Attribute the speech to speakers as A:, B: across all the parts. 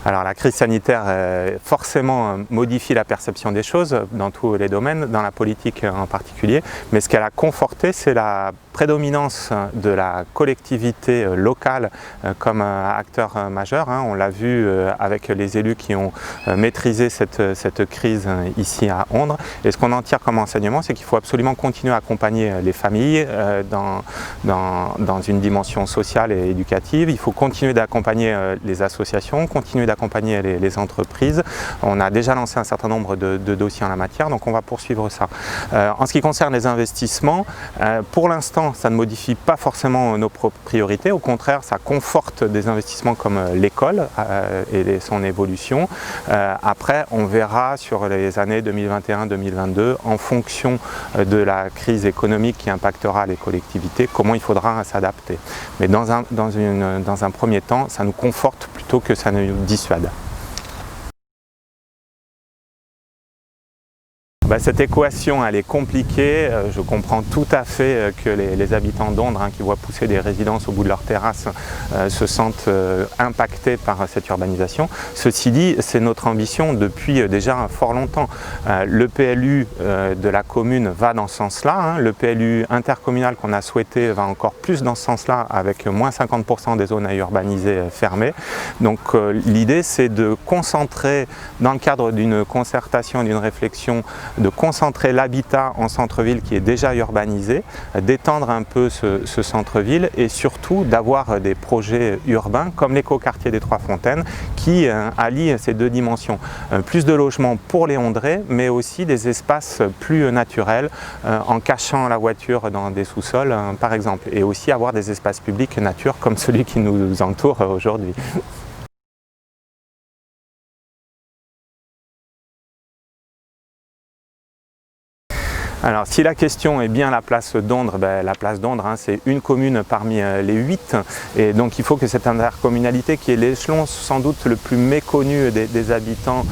A: Alors la crise sanitaire forcément modifie la perception des choses dans tous les domaines, dans la politique en particulier, mais ce qu'elle a conforté, c'est la prédominance de la collectivité locale comme acteur majeur. On l'a vu avec les élus qui ont maîtrisé cette crise ici à Ondres. Et ce qu'on en tire comme enseignement, c'est qu'il faut absolument continuer à accompagner les familles dans une dimension sociale et éducative. Il faut continuer d'accompagner les associations, continuer d'accompagner les entreprises. On a déjà lancé un certain nombre de dossiers en la matière, donc on va poursuivre ça. En ce qui concerne les investissements, pour l'instant, ça ne modifie pas forcément nos priorités. Au contraire, ça conforte des investissements comme l'école et son évolution. Après, on verra sur les années 2021-2022, en fonction de la crise économique qui impactera les collectivités, comment il faudra s'adapter. Mais dans un premier temps, ça nous conforte plutôt que ça ne nous dissuade. Cette équation, elle est compliquée. Je comprends tout à fait que les habitants d'Ondres qui voient pousser des résidences au bout de leur terrasse se sentent impactés par cette urbanisation. Ceci dit, c'est notre ambition depuis déjà fort longtemps. Le PLU de la commune va dans ce sens-là. Le PLU intercommunal qu'on a souhaité va encore plus dans ce sens-là, avec moins 50% des zones à urbaniser fermées. Donc l'idée, c'est de concentrer, dans le cadre d'une concertation, d'une réflexion, de concentrer l'habitat en centre-ville qui est déjà urbanisé, d'étendre un peu ce centre-ville et surtout d'avoir des projets urbains comme l'écoquartier des Trois Fontaines qui allient ces deux dimensions. Plus de logements pour les Ondrais, mais aussi des espaces plus naturels en cachant la voiture dans des sous-sols par exemple, et aussi avoir des espaces publics nature comme celui qui nous entoure aujourd'hui. Alors si la question est bien la place d'Ondres, la place d'Ondres c'est une commune parmi les 8 et donc il faut que cette intercommunalité qui est l'échelon sans doute le plus méconnu des habitants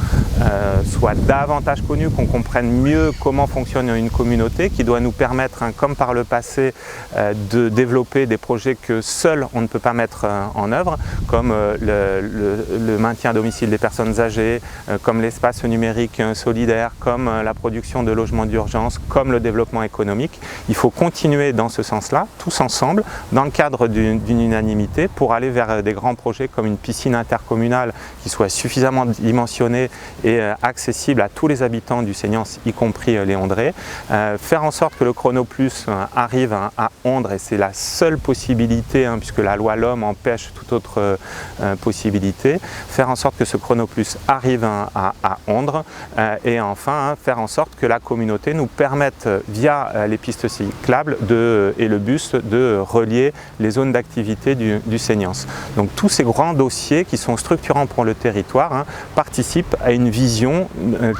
A: soit davantage connue, qu'on comprenne mieux comment fonctionne une communauté qui doit nous permettre, comme par le passé, de développer des projets que seul on ne peut pas mettre en œuvre, comme le maintien à domicile des personnes âgées, comme l'espace numérique solidaire, comme la production de logements d'urgence, comme le développement économique. Il faut continuer dans ce sens-là, tous ensemble, dans le cadre d'une unanimité, pour aller vers des grands projets comme une piscine intercommunale qui soit suffisamment dimensionnée et accessible à tous les habitants du Seignance, y compris les Ondrais. Faire en sorte que le Chronoplus arrive à Ondres, et c'est la seule possibilité, puisque la loi LOM empêche toute autre possibilité. Faire en sorte que ce Chronoplus arrive à Ondres, et enfin faire en sorte que la communauté nous permette via les pistes cyclables et le bus de relier les zones d'activité du Seignance. Donc tous ces grands dossiers qui sont structurants pour le territoire participent à une vision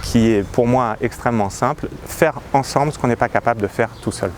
A: qui est pour moi extrêmement simple, faire ensemble ce qu'on n'est pas capable de faire tout seul.